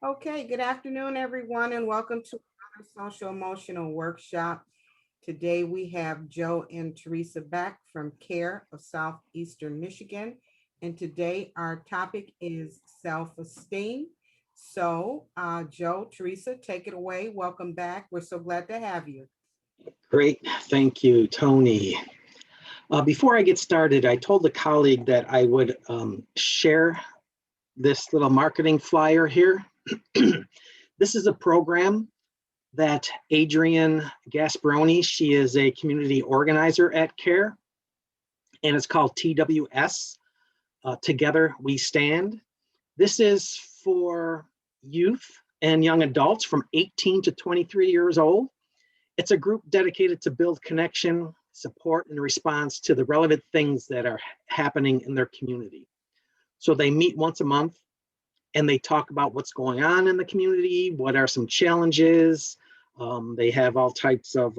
Okay, good afternoon, everyone, and welcome to another social emotional workshop. Today we have Joe and Teresa back from CARE of Southeastern Michigan, and today our topic is self-esteem. Joe, Teresa, take it away. Welcome back. We're so glad to have you. Great, thank you, Tony. Before I get started, I told a colleague that I would share this little marketing flyer here. This is a program that Adrienne Gasparoni, she is a community organizer at CARE, and it's called TWS, Together We Stand. This is for youth and young adults from 18 to 23 years old. It's a group dedicated to build connection, support, and response to the relevant things that are happening in their community. So they meet once a month and they talk about what's going on in the community, what are some challenges. They have all types of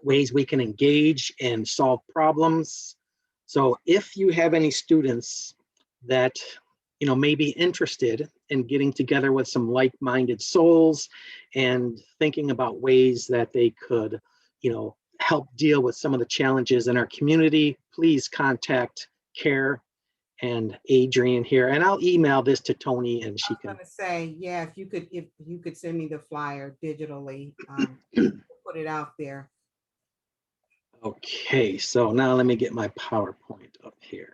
ways we can engage and solve problems. So if you have any students that may be interested in getting together with some like-minded souls and thinking about ways that they could, help deal with some of the challenges in our community, please contact CARE and Adrienne here, and I'll email this to Tony and she can. I'm gonna say, yeah, if you could send me the flyer digitally, put it out there. Okay, so now let me get my PowerPoint up here.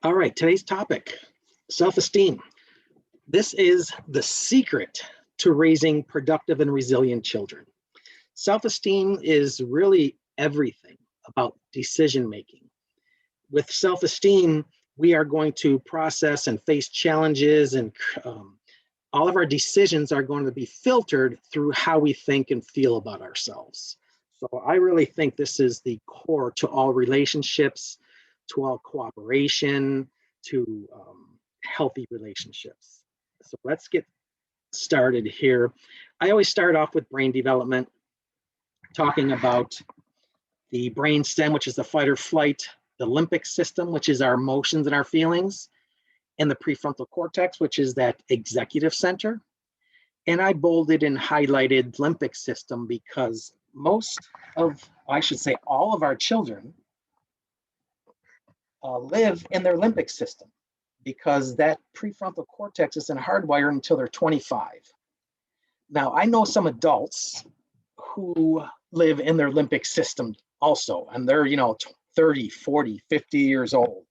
All right, today's topic, self-esteem. This is the secret to raising productive and resilient children. Self-esteem is really everything about decision-making. With self-esteem, we are going to process and face challenges, and all of our decisions are going to be filtered through how we think and feel about ourselves. So I really think this is the core to all relationships, to all cooperation, to healthy relationships. So let's get started here. I always start off with brain development, talking about the brain stem, which is the fight or flight, the limbic system, which is our emotions and our feelings, and the prefrontal cortex, which is that executive center. And I bolded and highlighted limbic system because all of our children live in their limbic system, because that prefrontal cortex isn't hardwired until they're 25. Now, I know some adults who live in their limbic system also, and they're 30, 40, 50 years old.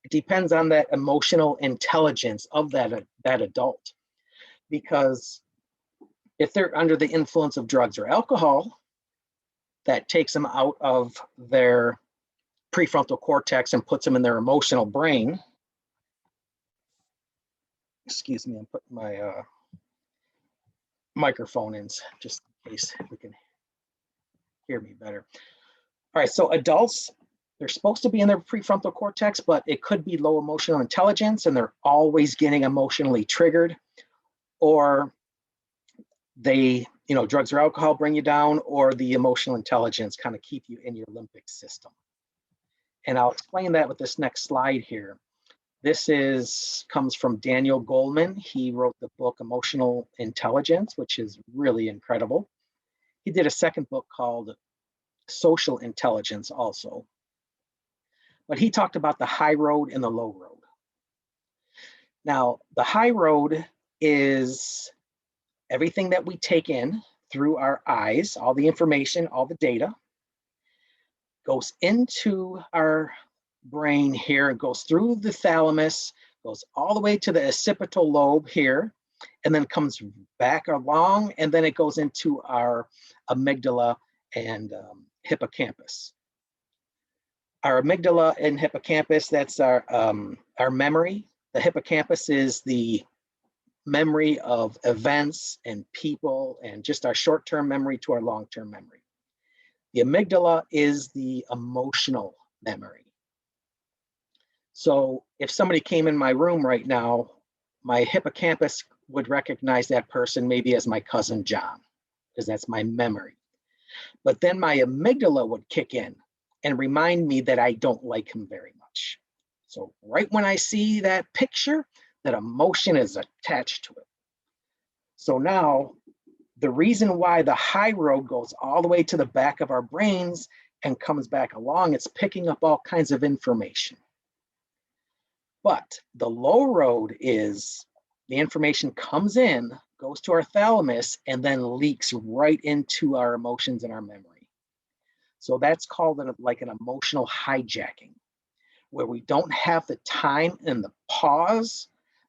It depends on that emotional intelligence of that adult, because if they're under the influence of drugs or alcohol, that takes them out of their prefrontal cortex and puts them in their emotional brain. Excuse me, I'm putting my microphone in just in case we can hear me better. All right, so adults, they're supposed to be in their prefrontal cortex, but it could be low emotional intelligence and they're always getting emotionally triggered, or they, drugs or alcohol bring you down, or the emotional intelligence kind of keep you in your limbic system. And I'll explain that with this next slide here. This comes from Daniel Goleman. He wrote the book Emotional Intelligence, which is really incredible. He did a second book called Social Intelligence also. But he talked about the high road and the low road. Now, the high road is everything that we take in through our eyes, all the information, all the data, goes into our brain here, it goes through the thalamus, goes all the way to the occipital lobe here, and then comes back along, and then it goes into our amygdala and hippocampus. Our amygdala and hippocampus, that's our memory. The hippocampus is the memory of events and people, and just our short-term memory to our long-term memory. The amygdala is the emotional memory. So if somebody came in my room right now, my hippocampus would recognize that person maybe as my cousin John, because that's my memory. But then my amygdala would kick in, and remind me that I don't like him very much. So right when I see that picture, that emotion is attached to it. So now the reason why the high road goes all the way to the back of our brains and comes back along, it's picking up all kinds of information. But the low road is the information comes in, goes to our thalamus, and then leaks right into our emotions and our memory. So that's called like an emotional hijacking, where we don't have the time and the pause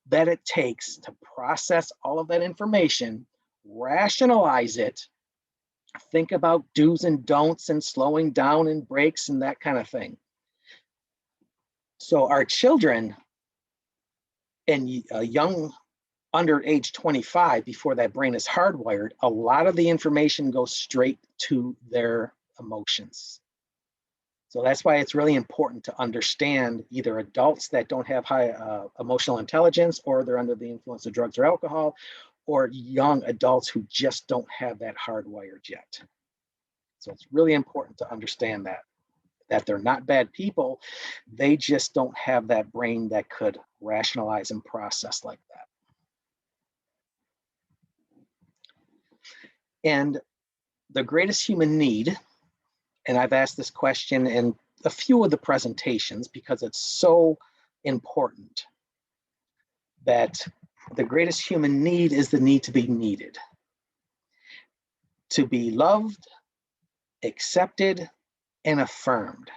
that it takes to process all of that information, rationalize it, think about do's and don'ts and slowing down and breaks and that kind of thing. So our children and young under age 25, before that brain is hardwired, a lot of the information goes straight to their emotions. So that's why it's really important to understand either adults that don't have high emotional intelligence, or they're under the influence of drugs or alcohol, or young adults who just don't have that hardwired yet. So it's really important to understand that they're not bad people. They just don't have that brain that could rationalize and process like that. And the greatest human need, and I've asked this question in a few of the presentations because it's so important, that the greatest human need is the need to be needed, to be loved, accepted, and affirmed.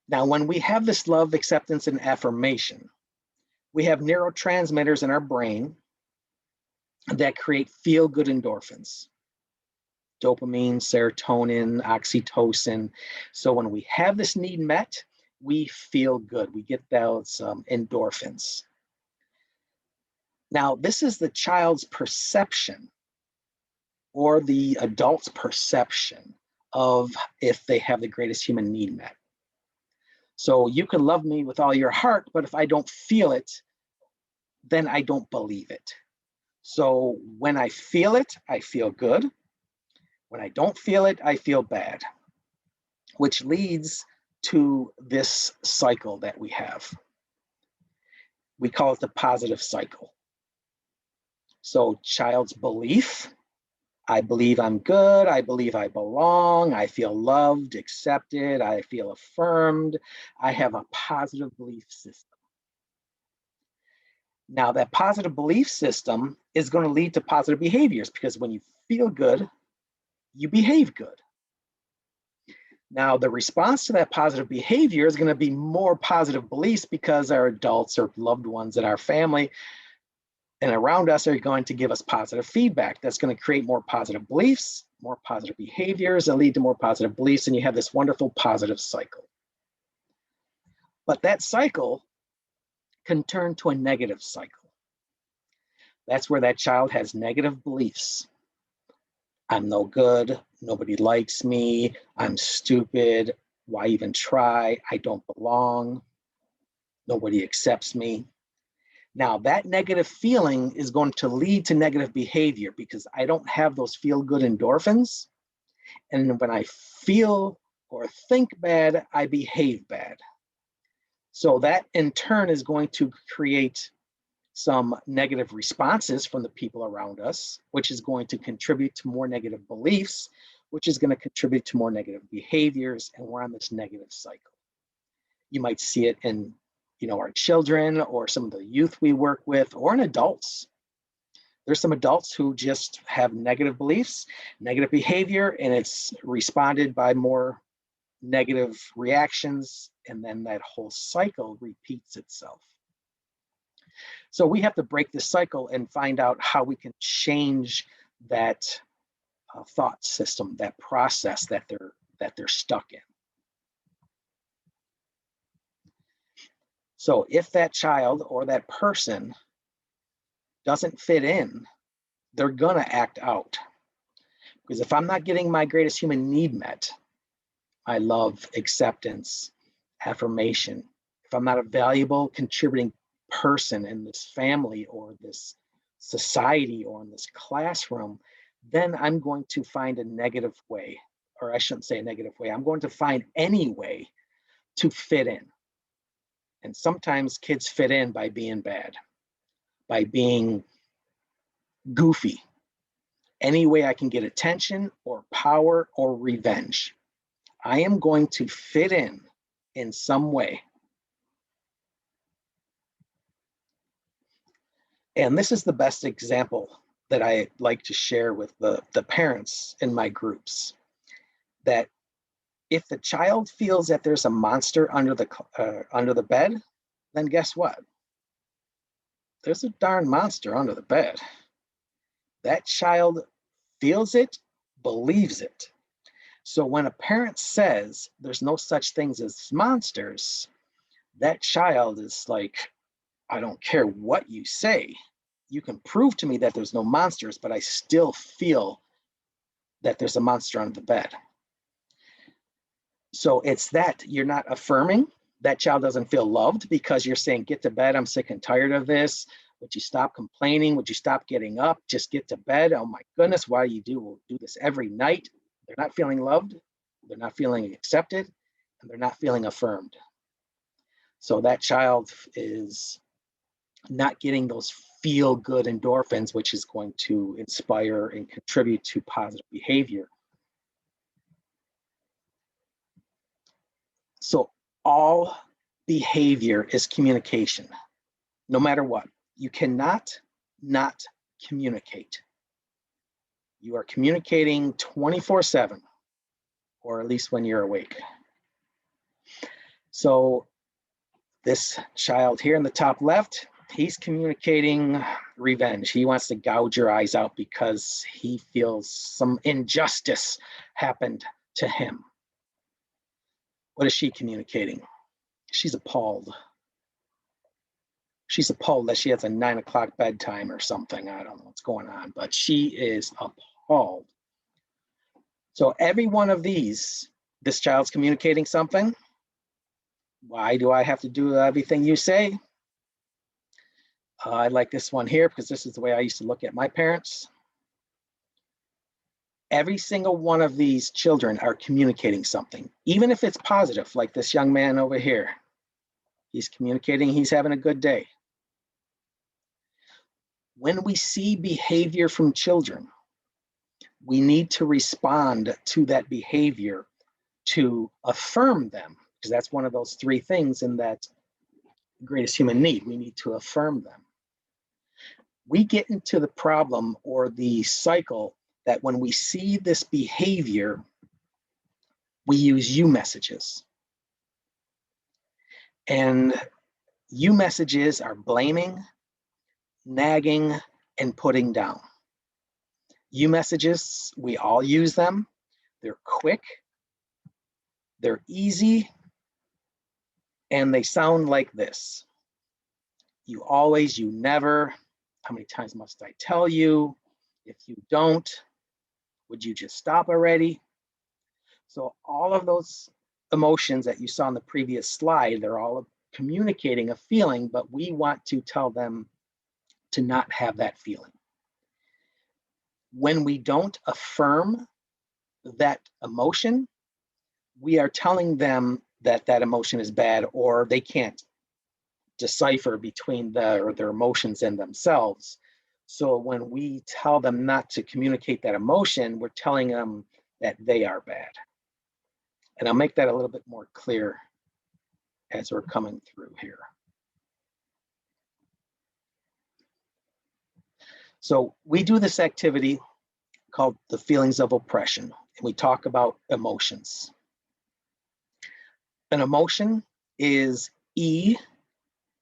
Now, when we have this love, acceptance, and affirmation, we have neurotransmitters in our brain that create feel-good endorphins. Dopamine, serotonin, oxytocin. So when we have this need met, we feel good. We get those endorphins. Now, this is the child's perception or the adult's perception of if they have the greatest human need met. So you can love me with all your heart, but if I don't feel it, then I don't believe it. So when I feel it, I feel good. When I don't feel it, I feel bad, which leads to this cycle that we have. We call it the positive cycle. So child's belief, I believe I'm good, I believe I belong, I feel loved, accepted, I feel affirmed, I have a positive belief system. Now that positive belief system is going to lead to positive behaviors, because when you feel good, you behave good. Now, the response to that positive behavior is going to be more positive beliefs, because our adults or loved ones in our family and around us are going to give us positive feedback. That's going to create more positive beliefs, more positive behaviors that lead to more positive beliefs, and you have this wonderful positive cycle. But that cycle can turn to a negative cycle. That's where that child has negative beliefs. I'm no good, nobody likes me, I'm stupid, why even try, I don't belong, nobody accepts me. Now that negative feeling is going to lead to negative behavior, because I don't have those feel-good endorphins. And when I feel or think bad, I behave bad. So that in turn is going to create some negative responses from the people around us, which is going to contribute to more negative beliefs, which is going to contribute to more negative behaviors, and we're on this negative cycle. You might see it in, our children or some of the youth we work with, or in adults. There's some adults who just have negative beliefs, negative behavior, and it's responded by more negative reactions, and then that whole cycle repeats itself. So we have to break this cycle and find out how we can change that thought system, that process that they're stuck in. So if that child or that person doesn't fit in, they're gonna act out. Because if I'm not getting my greatest human need met, my love, acceptance, affirmation, if I'm not a valuable, contributing person in this family or this society or in this classroom, then I'm going to find a negative way or I shouldn't say a negative way, I'm going to find any way to fit in. And sometimes kids fit in by being bad, by being goofy, any way I can get attention or power or revenge. I am going to fit in some way. And this is the best example that I like to share with the parents in my groups, that if the child feels that there's a monster under the bed, then guess what? There's a darn monster under the bed. That child feels it, believes it. So when a parent says there's no such things as monsters, that child is like, I don't care what you say. You can prove to me that there's no monsters, but I still feel that there's a monster under the bed. So it's that you're not affirming. That child doesn't feel loved because you're saying, get to bed. I'm sick and tired of this. Would you stop complaining? Would you stop getting up? Just get to bed. Oh my goodness, why do you do this every night? They're not feeling loved. They're not feeling accepted, and they're not feeling affirmed. So that child is not getting those feel good endorphins, which is going to inspire and contribute to positive behavior. So all behavior is communication, no matter what. You cannot not communicate. You are communicating 24/7, or at least when you're awake. So this child here in the top left, he's communicating revenge. He wants to gouge your eyes out because he feels some injustice happened to him. What is she communicating? She's appalled. She's appalled that she has a 9 o'clock bedtime or something. I don't know what's going on, but she is appalled. So every one of these, this child's communicating something. Why do I have to do everything you say? I like this one here because this is the way I used to look at my parents. Every single one of these children are communicating something, even if it's positive, like this young man over here. He's communicating he's having a good day. When we see behavior from children, we need to respond to that behavior to affirm them, because that's one of those three things in that greatest human need. We need to affirm them. We get into the problem or the cycle that when we see this behavior, we use you messages. And you messages are blaming, nagging, and putting down. You messages, we all use them. They're quick, they're easy, and they sound like this. You always, you never. How many times must I tell you? If you don't, would you just stop already? So all of those emotions that you saw in the previous slide, they're all communicating a feeling, but we want to tell them to not have that feeling. When we don't affirm that emotion, we are telling them that that emotion is bad, or they can't decipher between their emotions and themselves. So when we tell them not to communicate that emotion, we're telling them that they are bad. And I'll make that a little bit more clear as we're coming through here. So we do this activity called the feelings of oppression, and we talk about emotions. An emotion is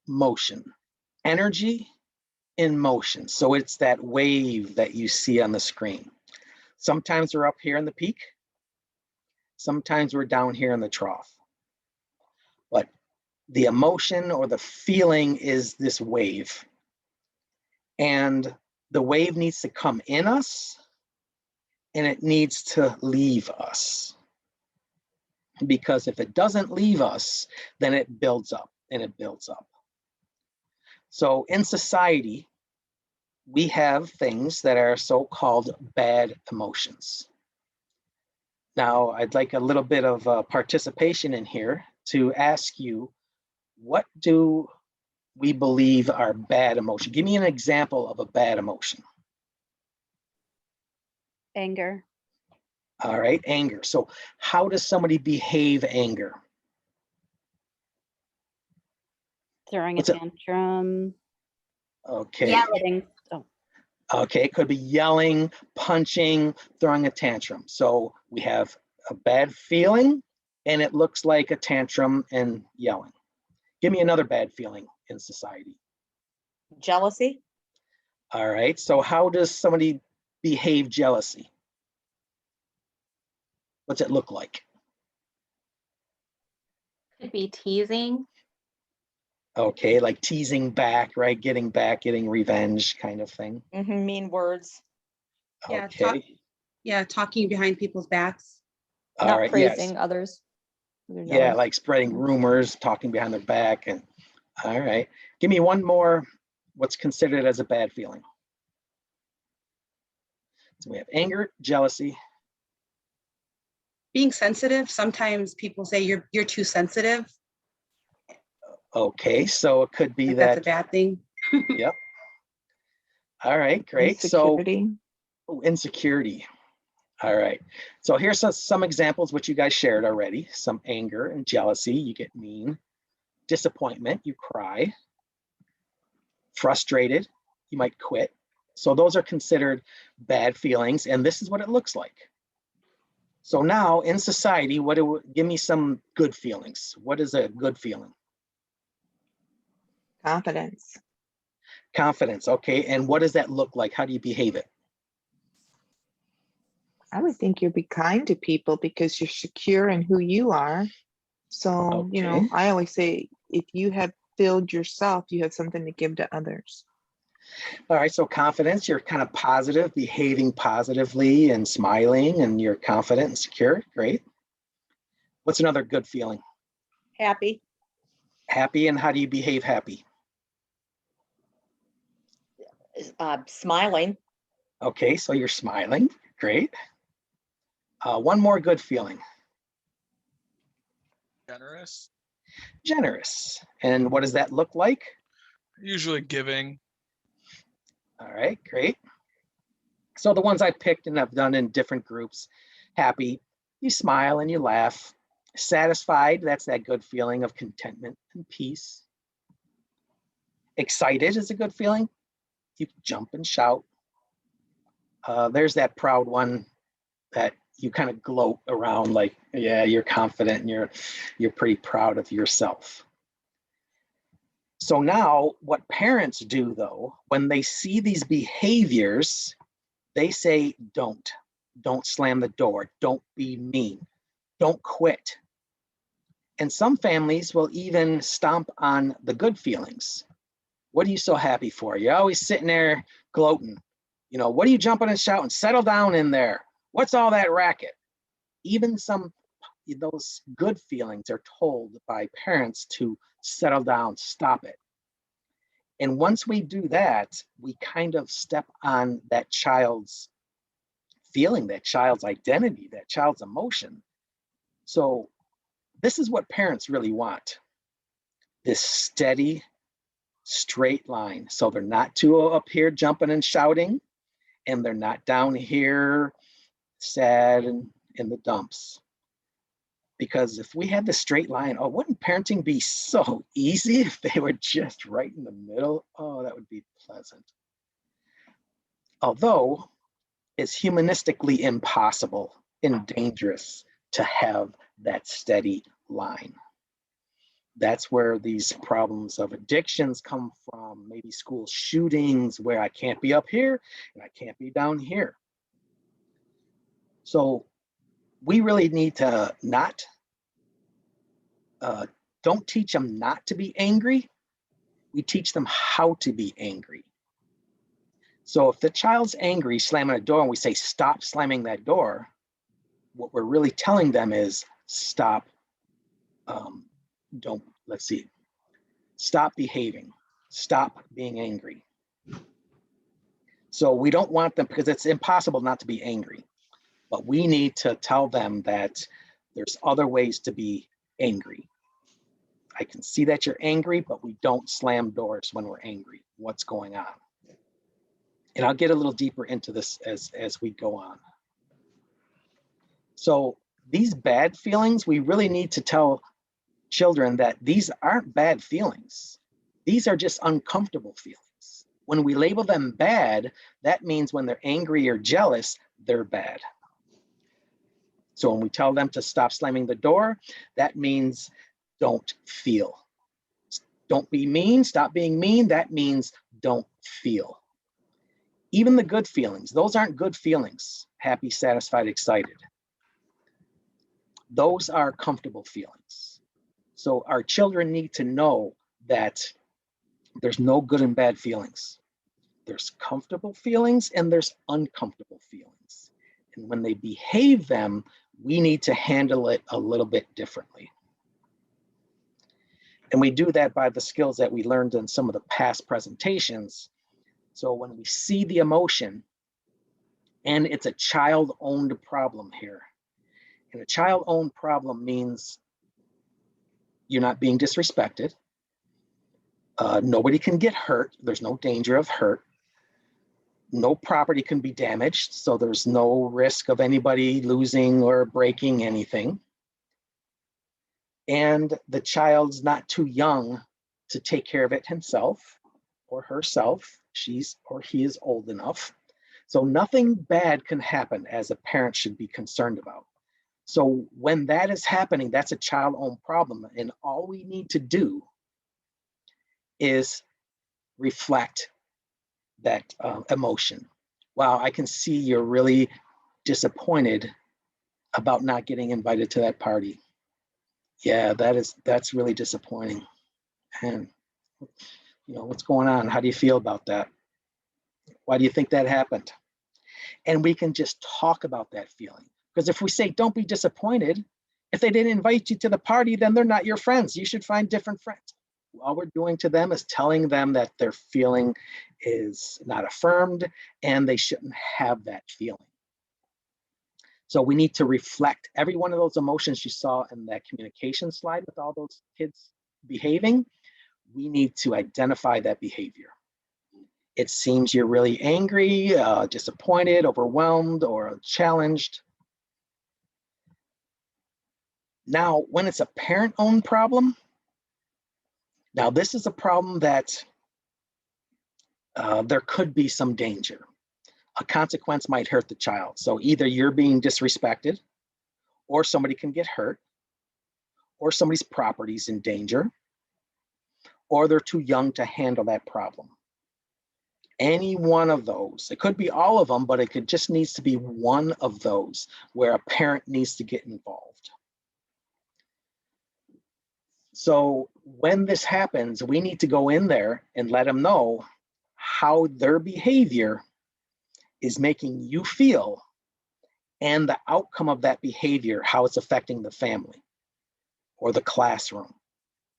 motion, energy in motion. So it's that wave that you see on the screen. Sometimes we're up here in the peak. Sometimes we're down here in the trough. But the emotion or the feeling is this wave. And the wave needs to come in us and it needs to leave us. Because if it doesn't leave us, then it builds up and it builds up. So in society, we have things that are so-called bad emotions. Now, I'd like a little bit of participation in here to ask you, what do we believe are bad emotion? Give me an example of a bad emotion. Anger. All right, anger. So how does somebody behave anger? Throwing a What's it? tantrum. Okay. Yelling. Oh, Okay, it could be yelling, punching, throwing a tantrum. So we have a bad feeling and it looks like a tantrum and yelling. Give me another bad feeling in society. Jealousy. All right, so how does somebody behave jealousy? What's it look like? Could be teasing. Okay, like teasing back, right? Getting back, getting revenge kind of thing. Mean words. Yeah, Okay, talking behind people's backs. all Not right, yes. praising others. They're Yeah, jealous. like spreading rumors, talking behind their back. And all right, give me one more. What's considered as a bad feeling? So we have anger, jealousy. Being sensitive. Sometimes people say you're too sensitive. Okay, so it could be Like that's a that. bad thing. Yep. All right, great. So Insecurity. insecurity. All right. So here's some examples which you guys shared already. Some anger and jealousy, you get mean. Disappointment, you cry. Frustrated, you might quit. So those are considered bad feelings, and this is what it looks like. So now in society, give me some good feelings. What is a good feeling? Confidence. Confidence, okay. And what does that look like? How do you behave it? I would think you'd be kind to people because you're secure in who you are. So, Okay. I always say if you have filled yourself, you have something to give to others. All right, so confidence, you're kind of positive, behaving positively and smiling, and you're confident and secure. Great. What's another good feeling? Happy. Happy, and how do you behave happy? Smiling. Okay, so you're smiling. Great. One more good feeling. Generous, Generous. And what does that look like? usually giving. All right, great. So the ones I picked and I've done in different groups. Happy, you smile and you laugh. Satisfied, that's that good feeling of contentment and peace. Excited is a good feeling. You jump and shout. There's that proud one that you kind of gloat around, like, yeah, you're confident and you're pretty proud of yourself. So now what parents do though, when they see these behaviors, they say, don't slam the door, don't be mean, don't quit. And some families will even stomp on the good feelings. What are you so happy for? You're always sitting there gloating. What are you jumping and shouting? Settle down in there. What's all that racket? Even those good feelings are told by parents to settle down, stop it. And once we do that, we kind of step on that child's feeling, that child's identity, that child's emotion. So this is what parents really want. This steady, straight line. So they're not too up here jumping and shouting, and they're not down here sad and in the dumps. Because if we had the straight line, wouldn't parenting be so easy if they were just right in the middle? Oh, that would be pleasant. Although it's humanistically impossible and dangerous to have that steady line. That's where these problems of addictions come from, maybe school shootings where I can't be up here and I can't be down here. So we really need to don't teach them not to be angry. We teach them how to be angry. So if the child's angry, slamming a door, and we say, stop slamming that door, what we're really telling them is stop, stop behaving, stop being angry. So we don't want them, because it's impossible not to be angry. But we need to tell them that there's other ways to be angry. I can see that you're angry, but we don't slam doors when we're angry. What's going on? And I'll get a little deeper into this as we go on. So these bad feelings, we really need to tell children that these aren't bad feelings. These are just uncomfortable feelings. When we label them bad, that means when they're angry or jealous, they're bad. So when we tell them to stop slamming the door, that means don't feel. Don't be mean, stop being mean, that means don't feel. Even the good feelings, those aren't good feelings. Happy, satisfied, excited. Those are comfortable feelings. So our children need to know that there's no good and bad feelings. There's comfortable feelings and there's uncomfortable feelings. And when they behave them, we need to handle it a little bit differently. And we do that by the skills that we learned in some of the past presentations. So when we see the emotion, and it's a child-owned problem here, and a child-owned problem means you're not being disrespected. Nobody can get hurt. There's no danger of hurt. No property can be damaged, so there's no risk of anybody losing or breaking anything. And the child's not too young to take care of it himself or herself. She's or he is old enough. So nothing bad can happen as a parent should be concerned about. So when that is happening, that's a child-owned problem. And all we need to do is reflect that emotion. Wow, I can see you're really disappointed about not getting invited to that party. Yeah, that's really disappointing. And what's going on? How do you feel about that? Why do you think that happened? And we can just talk about that feeling. Because if we say, don't be disappointed, if they didn't invite you to the party, then they're not your friends. You should find different friends. All we're doing to them is telling them that their feeling is not affirmed and they shouldn't have that feeling. So we need to reflect every one of those emotions you saw in that communication slide with all those kids behaving. We need to identify that behavior. It seems you're really angry, disappointed, overwhelmed, or challenged. Now, when it's a parent-owned problem, now this is a problem that there could be some danger. A consequence might hurt the child. So either you're being disrespected, or somebody can get hurt, or somebody's property's in danger, or they're too young to handle that problem. Any one of those, it could be all of them, but it just needs to be one of those where a parent needs to get involved. So when this happens, we need to go in there and let them know how their behavior is making you feel and the outcome of that behavior, how it's affecting the family or the classroom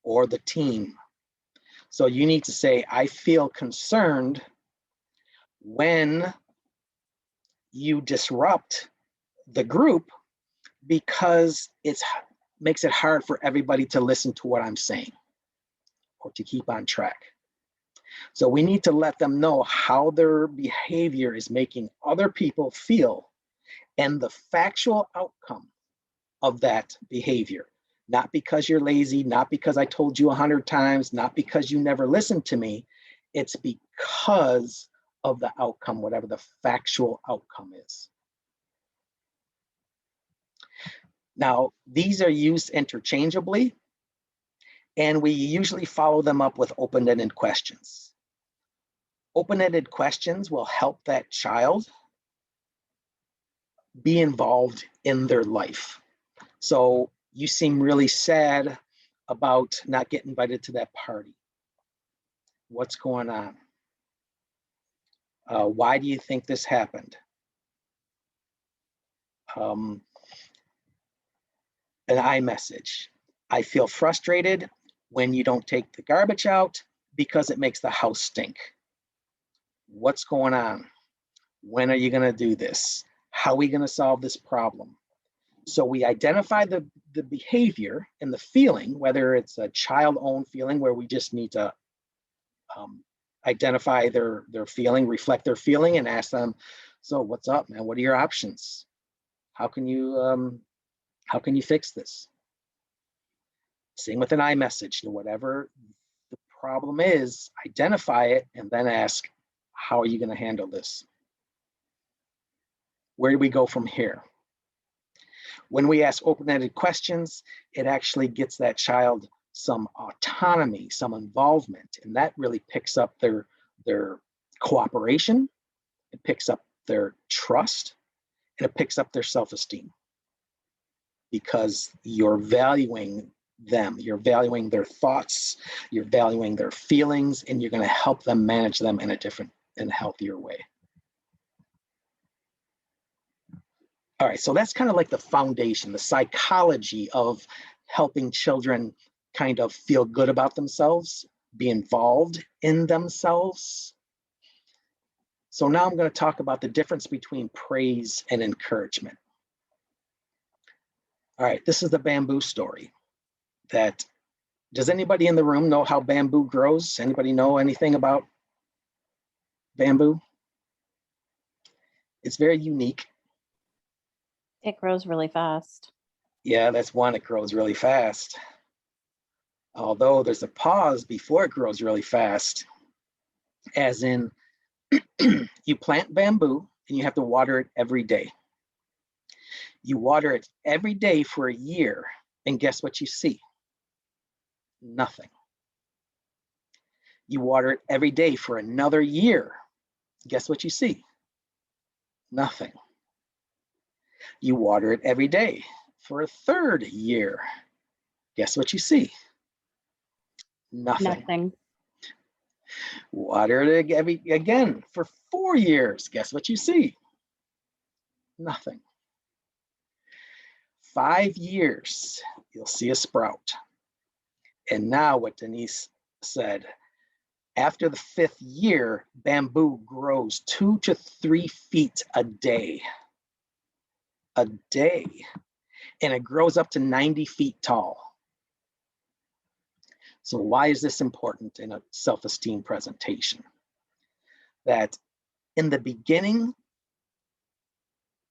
or the team. So you need to say, I feel concerned when you disrupt the group because it makes it hard for everybody to listen to what I'm saying or to keep on track. So we need to let them know how their behavior is making other people feel and the factual outcome of that behavior. Not because you're lazy, not because I told you 100 times, not because you never listened to me. It's because of the outcome, whatever the factual outcome is. Now, these are used interchangeably, and we usually follow them up with open-ended questions. Open-ended questions will help that child be involved in their life. So you seem really sad about not getting invited to that party. What's going on? Why do you think this happened? An iMessage. I feel frustrated when you don't take the garbage out because it makes the house stink. What's going on? When are you going to do this? How are we going to solve this problem? So we identify the behavior and the feeling, whether it's a child-owned feeling where we just need to identify their feeling, reflect their feeling, and ask them, so what's up, man? What are your options? How can you fix this? Same with an iMessage. Whatever the problem is, identify it and then ask, how are you going to handle this? Where do we go from here? When we ask open-ended questions, it actually gets that child some autonomy, some involvement, and that really picks up their cooperation, it picks up their trust, and it picks up their self-esteem, because you're valuing them, you're valuing their thoughts, you're valuing their feelings, and you're going to help them manage them in a different and healthier way. All right, so that's kind of like the foundation, the psychology of helping children kind of feel good about themselves, be involved in themselves. So now I'm going to talk about the difference between praise and encouragement. All right, this is the bamboo story. Does anybody in the room know how bamboo grows? Anybody know anything about bamboo? It's very unique. It grows really fast. Yeah, that's one, it grows really fast. Although there's a pause before it grows really fast, as in you plant bamboo and you have to water it every day. You water it every day for a year, and guess what you see? Nothing. You water it every day for another year. Guess what you see? Nothing. You water it every day for a third year. Guess what you see? Nothing. Nothing. Water it again for 4 years. Guess what you see? Nothing. 5 years, you'll see a sprout. And now what Denise said, after the 5th year, bamboo grows 2 to 3 feet a day. A day. And it grows up to 90 feet tall. So why is this important in a self-esteem presentation? That in the beginning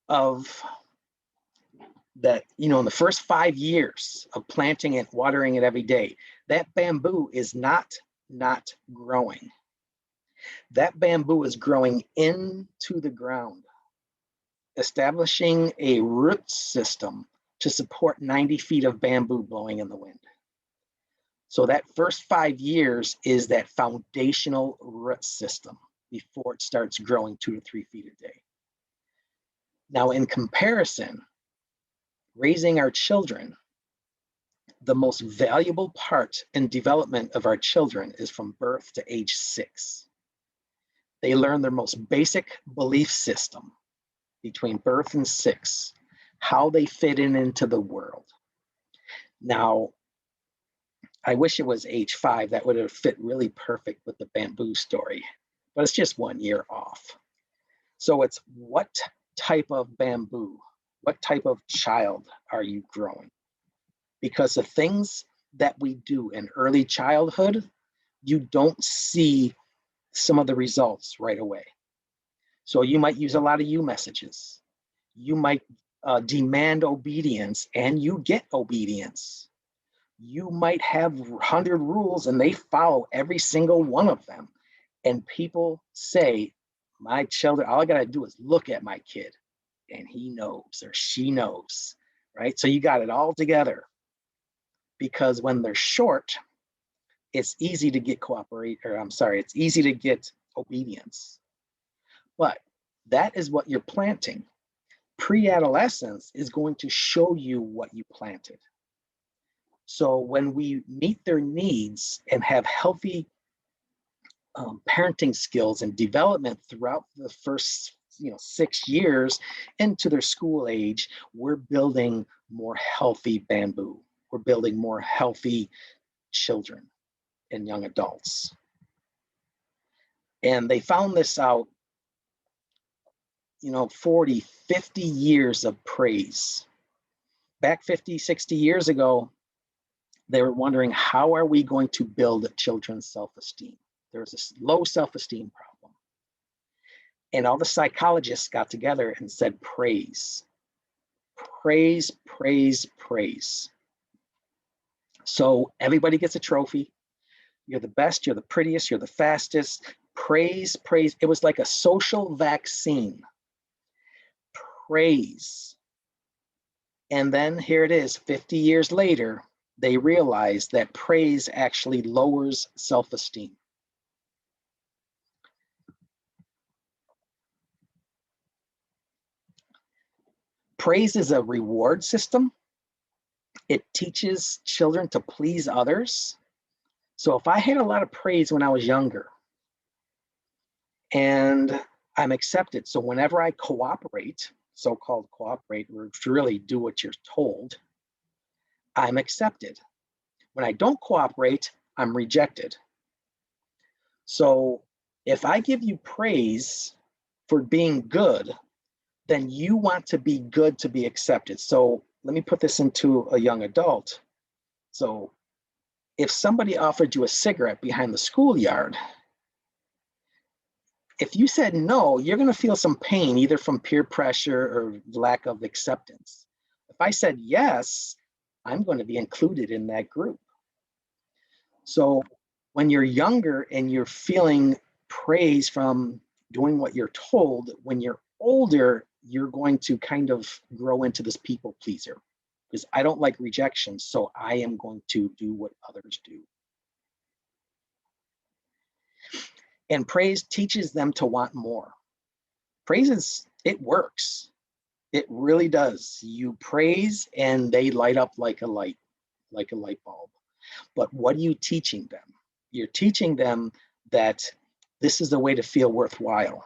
of that, in the first 5 years of planting it, watering it every day, that bamboo is not growing. That bamboo is growing into the ground, establishing a root system to support 90 feet of bamboo blowing in the wind. So that first 5 years is that foundational root system before it starts growing 2 to 3 feet a day. Now, in comparison, raising our children, the most valuable part in development of our children is from birth to age 6. They learn their most basic belief system between birth and 6, how they fit into the world. Now, I wish it was age 5. That would have fit really perfect with the bamboo story, but it's just 1 year off. So it's what type of bamboo, what type of child are you growing? Because the things that we do in early childhood, you don't see some of the results right away. So you might use a lot of you messages. You might demand obedience and you get obedience. You might have 100 rules and they follow every single one of them. And people say, my children, all I got to do is look at my kid and he knows or she knows, right? So you got it all together. Because when they're short, it's easy to get it's easy to get obedience. But that is what you're planting. Pre-adolescence is going to show you what you planted. So when we meet their needs and have healthy parenting skills and development throughout the first 6 years into their school age, we're building more healthy bamboo. We're building more healthy children and young adults. And they found this out 40, 50 years of praise. Back 50, 60 years ago, they were wondering, how are we going to build children's self-esteem? There's this low self-esteem problem. And all the psychologists got together and said, praise, praise, praise, praise. So everybody gets a trophy. You're the best, you're the prettiest, you're the fastest. Praise, praise. It was like a social vaccine. Praise. And then here it is, 50 years later, they realized that praise actually lowers self-esteem. Praise is a reward system. It teaches children to please others. So if I had a lot of praise when I was younger and I'm accepted, so whenever I cooperate, so-called cooperate, or really do what you're told, I'm accepted. When I don't cooperate, I'm rejected. So if I give you praise for being good, then you want to be good to be accepted. So let me put this into a young adult. So if somebody offered you a cigarette behind the schoolyard, if you said no, you're going to feel some pain, either from peer pressure or lack of acceptance. If I said yes, I'm going to be included in that group. So when you're younger and you're feeling praise from doing what you're told, when you're older, you're going to kind of grow into this people pleaser, because I don't like rejection, so I am going to do what others do. And praise teaches them to want more. Praise it works. It really does. You praise and they light up like a light bulb. But what are you teaching them? You're teaching them that this is a way to feel worthwhile.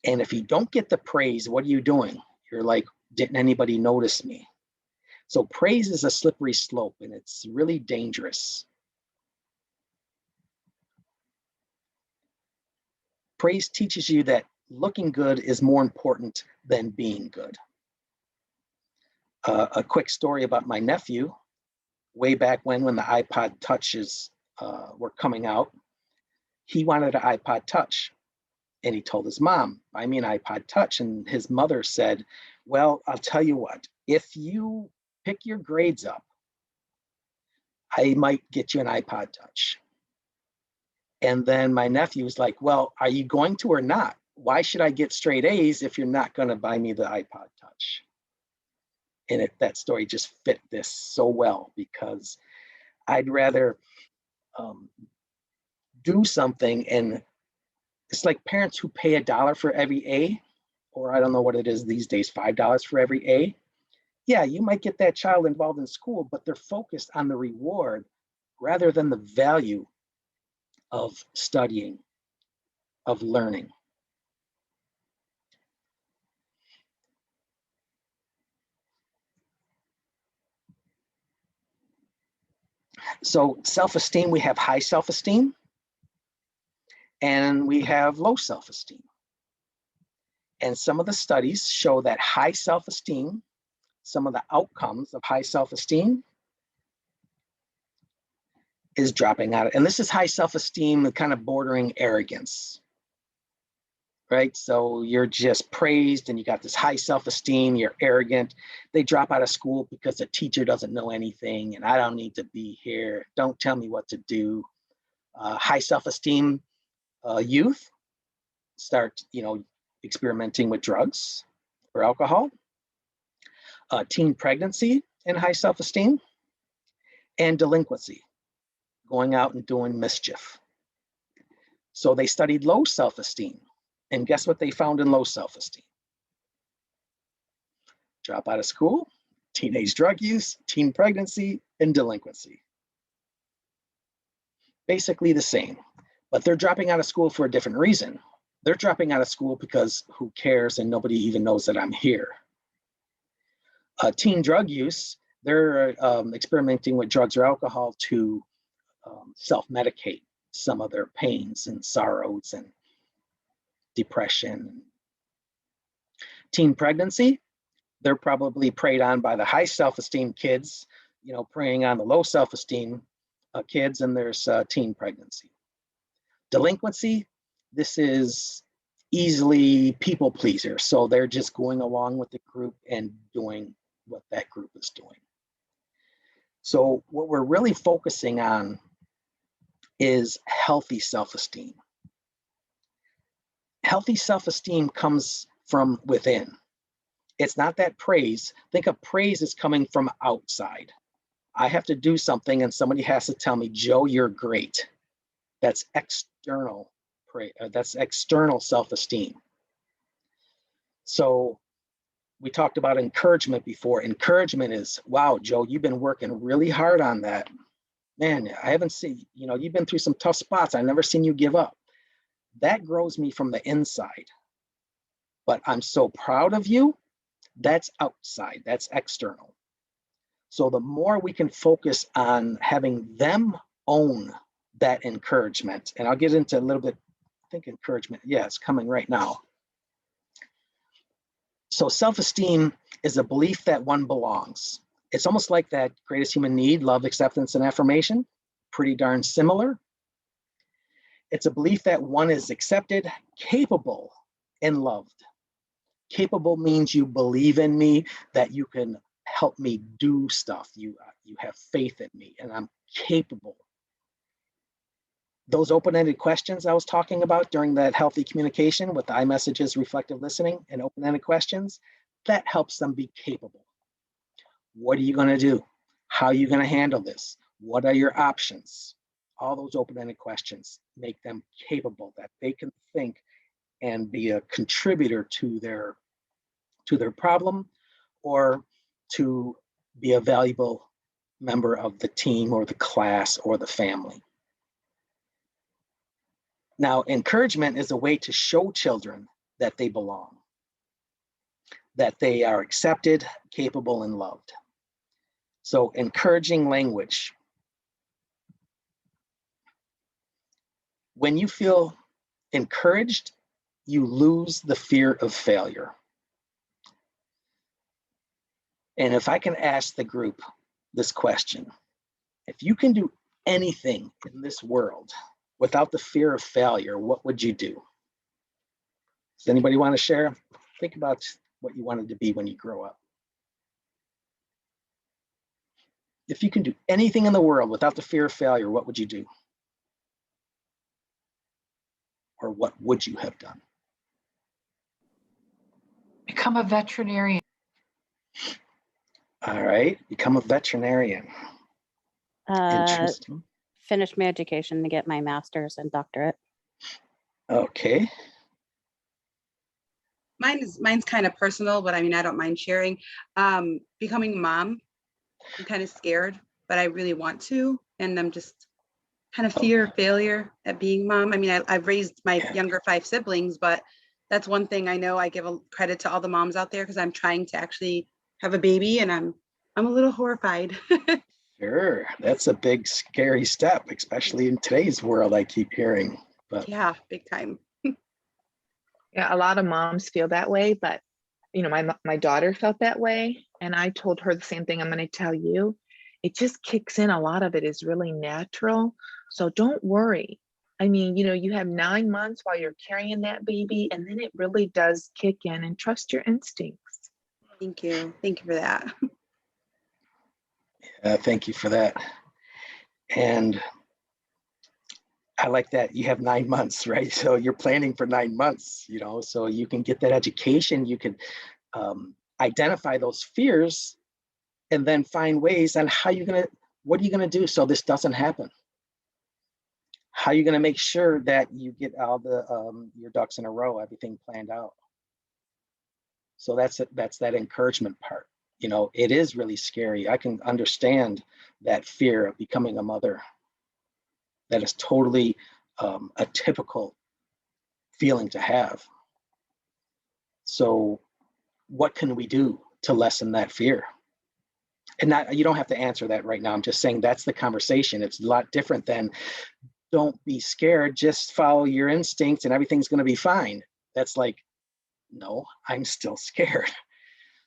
And if you don't get the praise, what are you doing? You're like, didn't anybody notice me? So praise is a slippery slope and it's really dangerous. Praise teaches you that looking good is more important than being good. A quick story about my nephew. Way back when the iPod touches were coming out, he wanted an iPod touch. And he told his mom, buy me an iPod touch. And his mother said, well, I'll tell you what, if you pick your grades up, I might get you an iPod touch. And then my nephew was like, well, are you going to or not? Why should I get straight A's if you're not going to buy me the iPod touch? And that story just fit this so well, because I'd rather do something, and it's like parents who pay $1 for every A, or I don't know what it is these days, $5 for every A. Yeah, you might get that child involved in school, but they're focused on the reward rather than the value of studying, of learning. So self-esteem, we have high self-esteem and we have low self-esteem. And some of the studies show that high self-esteem, some of the outcomes of high self-esteem is dropping out. And this is high self-esteem, kind of bordering arrogance, right? So you're just praised and you got this high self-esteem, you're arrogant. They drop out of school because the teacher doesn't know anything and I don't need to be here. Don't tell me what to do. High self-esteem youth start, experimenting with drugs or alcohol. Teen pregnancy and high self-esteem, and delinquency, going out and doing mischief. So they studied low self-esteem, and guess what they found in low self-esteem? Drop out of school, teenage drug use, teen pregnancy, and delinquency. Basically the same, but they're dropping out of school for a different reason. They're dropping out of school because who cares and nobody even knows that I'm here. Teen drug use, they're experimenting with drugs or alcohol to self-medicate some of their pains and sorrows and depression, Teen pregnancy, they're probably preyed on by the high self-esteem kids, preying on the low self-esteem kids, and there's teen pregnancy. Delinquency, this is easily people pleaser. So they're just going along with the group and doing what that group is doing. So what we're really focusing on is healthy self-esteem. Healthy self-esteem comes from within. It's not that praise. Think of praise as coming from outside. I have to do something and somebody has to tell me, Joe, you're great. That's external praise. That's external self-esteem. So we talked about encouragement before. Encouragement is, wow, Joe, you've been working really hard on that. Man, I haven't seen, you've been through some tough spots. I've never seen you give up. That grows me from the inside. But I'm so proud of you. That's outside, that's external. So the more we can focus on having them own that encouragement, and I'll get into a little bit, I think encouragement, yeah, it's coming right now. So self-esteem is a belief that one belongs. It's almost like that greatest human need, love, acceptance, and affirmation, pretty darn similar. It's a belief that one is accepted, capable, and loved. Capable means you believe in me, that you can help me do stuff. You have faith in me, and I'm capable. Those open-ended questions I was talking about during that healthy communication with the iMessages, reflective listening, and open-ended questions, that helps them be capable. What are you going to do? How are you going to handle this? What are your options? All those open-ended questions make them capable, that they can think and be a contributor to their problem, or to be a valuable member of the team or the class or the family. Now, encouragement is a way to show children that they belong, that they are accepted, capable, and loved. So encouraging language. When you feel encouraged, you lose the fear of failure. And if I can ask the group this question, if you can do anything in this world without the fear of failure, what would you do? Does anybody want to share? Think about what you wanted to be when you grow up. If you can do anything in the world without the fear of failure, what would you do? Or what would you have done? Become a veterinarian. All right, become a veterinarian. Interesting. Finish my education to get my master's and doctorate. Okay. Mine's kind of personal, but I mean, I don't mind sharing. Becoming a mom, I'm kind of scared, but I really want to. And I'm just kind of fear of failure at being mom. I mean, I've raised my younger 5 siblings, but that's one thing I know. I give a credit to all the moms out there because I'm trying to actually have a baby, and I'm a little horrified. Sure, that's a big, scary step, especially in today's world, I keep hearing. But Yeah, big time. Yeah, a lot of moms feel that way, but my daughter felt that way, and I told her the same thing I'm going to tell you. It just kicks in. A lot of it is really natural. So don't worry. I mean, you have 9 months while you're carrying that baby, and then it really does kick in, and trust your instincts. Thank you. Thank you for that. thank you for that. And I like that you have 9 months, right? So you're planning for 9 months, so you can get that education. You can identify those fears and then find ways on what are you going to do so this doesn't happen? How are you going to make sure that you get all your ducks in a row, everything planned out? So that's that encouragement part. It is really scary. I can understand that fear of becoming a mother. That is totally a typical feeling to have. So what can we do to lessen that fear? And you don't have to answer that right now. I'm just saying that's the conversation. It's a lot different than don't be scared, just follow your instincts and everything's going to be fine. That's like, No, I'm still scared.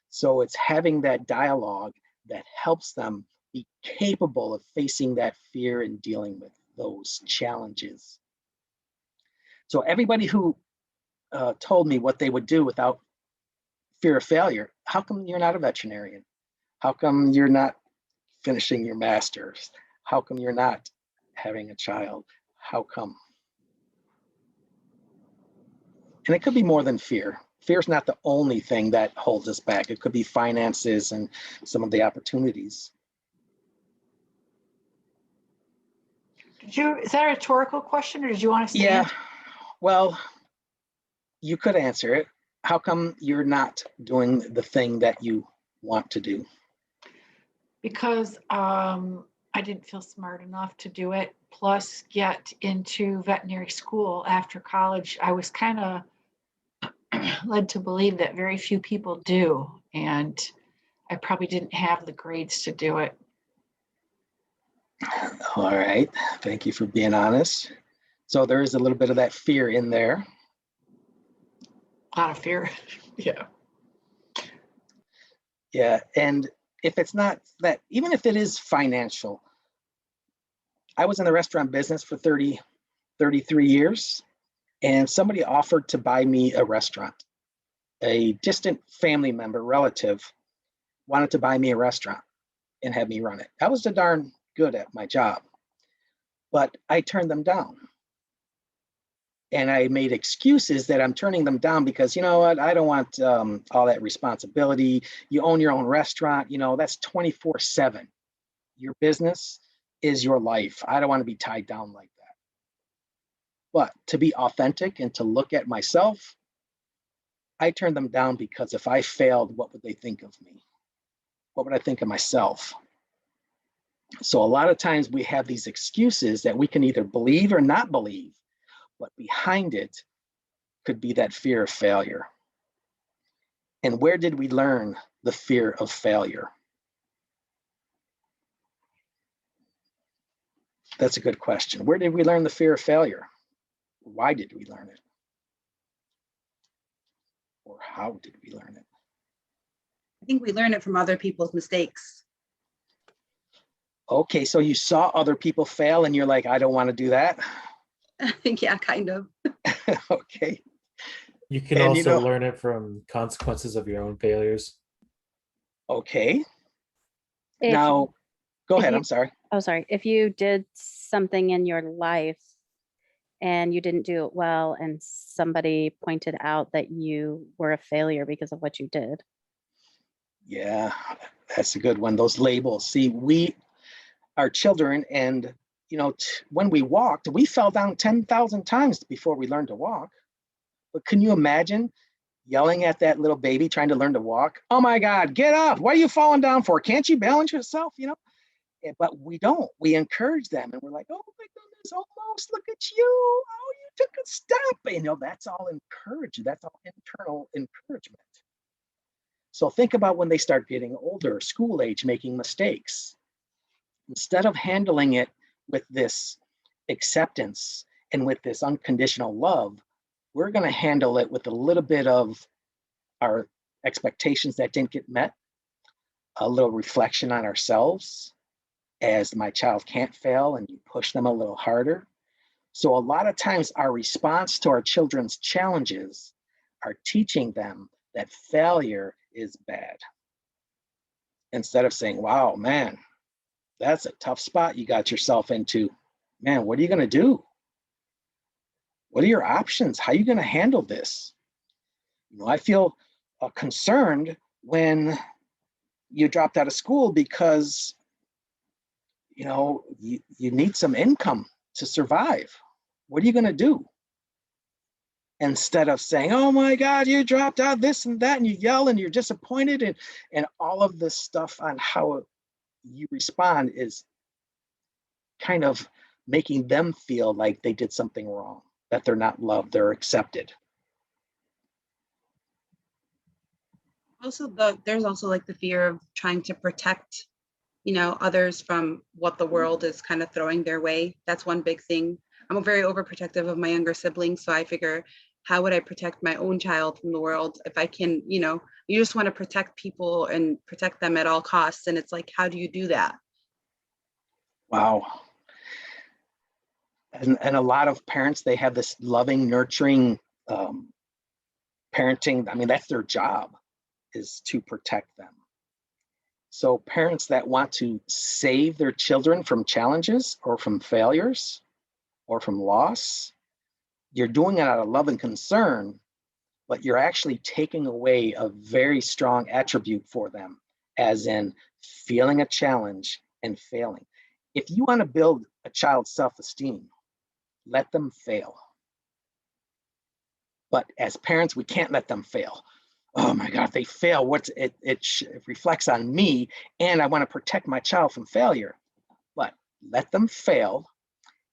So it's having that dialogue that helps them be capable of facing that fear and dealing with those challenges. So everybody who told me what they would do without fear of failure, how come you're not a veterinarian? How come you're not finishing your master's? How come you're not having a child? How come? And it could be more than fear. Fear is not the only thing that holds us back. It could be finances and some of the opportunities. Is that a rhetorical question or did you want to say Yeah, it? well, you could answer it. How come you're not doing the thing that you want to do? Because I didn't feel smart enough to do it. Plus, get into veterinary school after college. I was kind of led to believe that very few people do. And I probably didn't have the grades to do it. All right, thank you for being honest. So there is a little bit of that fear in there. A lot of fear. Yeah. Yeah, and if it's not that, even if it is financial, I was in the restaurant business for 33 years, and somebody offered to buy me a restaurant. A distant family member, relative, wanted to buy me a restaurant and have me run it. I was darn good at my job, but I turned them down. And I made excuses that I'm turning them down because, you know what, I don't want all that responsibility. You own your own restaurant, you know, that's 24/7. Your business is your life. I don't want to be tied down like that. But to be authentic and to look at myself, I turned them down because if I failed, what would they think of me? What would I think of myself? So a lot of times we have these excuses that we can either believe or not believe, but behind it could be that fear of failure. And where did we learn the fear of failure? That's a good question. Where did we learn the fear of failure? Why did we learn it? Or how did we learn it? I think we learn it from other people's mistakes. Okay, so you saw other people fail and you're like, I don't want to do that. Yeah, kind of. Okay. You can And, also learn it from consequences of your own failures. Okay. If, Now, go if ahead. you- I'm sorry. oh, sorry. If you did something in your life and you didn't do it well, and somebody pointed out that you were a failure because of what you did. Yeah, that's a good one. Those labels. See, we are children, and you know, when we walked, we fell down 10,000 times before we learned to walk. But can you imagine yelling at that little baby trying to learn to walk? Oh my God, get up. What are you falling down for? Can't you balance yourself? You know, but we don't. We encourage them and we're like, oh my goodness, almost look at you. Oh, you took a step. You know, that's all encouraged. That's all internal encouragement. So think about when they start getting older, school age, making mistakes. Instead of handling it with this acceptance and with this unconditional love, we're going to handle it with a little bit of our expectations that didn't get met, a little reflection on ourselves as my child can't fail, and you push them a little harder. So a lot of times our response to our children's challenges are teaching them that failure is bad. Instead of saying, wow, man, that's a tough spot you got yourself into. Man, what are you going to do? What are your options? How are you going to handle this? You know, I feel concerned when you dropped out of school because, you know, you need some income to survive. What are you going to do? Instead of saying, oh my God, you dropped out this and that, and you yell and you're disappointed, and all of this stuff on how you respond is kind of making them feel like they did something wrong, that they're not loved, they're accepted. Also, there's also like the fear of trying to protect, you know, others from what the world is kind of throwing their way. That's one big thing. I'm very overprotective of my younger siblings, so I figure how would I protect my own child from the world if I can, you just want to protect people and protect them at all costs. And it's like, how do you do that? Wow. And a lot of parents, they have this loving, nurturing parenting. I mean, that's their job, is to protect them. So parents that want to save their children from challenges or from failures or from loss, you're doing it out of love and concern, but you're actually taking away a very strong attribute for them, as in feeling a challenge and failing. If you want to build a child's self-esteem, let them fail. But as parents, we can't let them fail. Oh my God, if they fail, it reflects on me, and I want to protect my child from failure. But let them fail,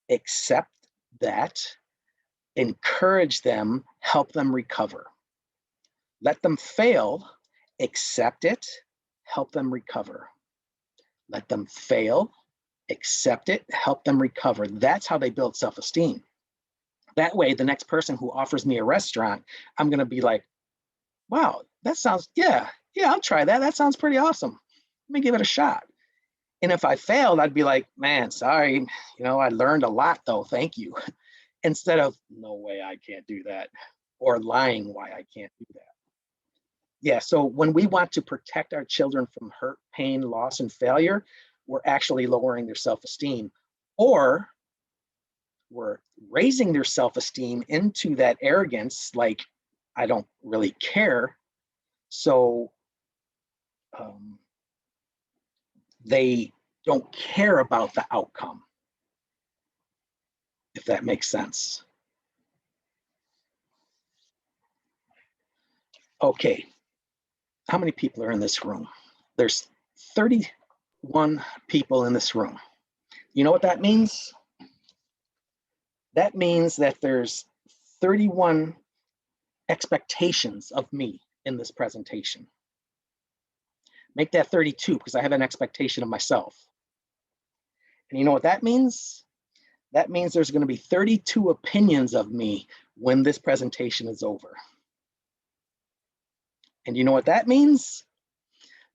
accept that, encourage them, help them recover. Let them fail, accept it, help them recover. Let them fail, accept it, help them recover. That's how they build self-esteem. That way, the next person who offers me a restaurant, I'm going to be like, wow, that sounds, yeah, I'll try that. That sounds pretty awesome. Let me give it a shot. And if I failed, I'd be like, man, sorry, I learned a lot though, thank you. Instead of, no way, I can't do that. Or lying why I can't do that. Yeah, so when we want to protect our children from hurt, pain, loss, and failure, we're actually lowering their self-esteem, or we're raising their self-esteem into that arrogance, like, I don't really care. So they don't care about the outcome, if that makes sense. Okay, how many people are in this room? There's 31 people in this room. You know what that means? That means that there's 31 expectations of me in this presentation. Make that 32, because I have an expectation of myself. And you know what that means? That means there's going to be 32 opinions of me when this presentation is over. And you know what that means?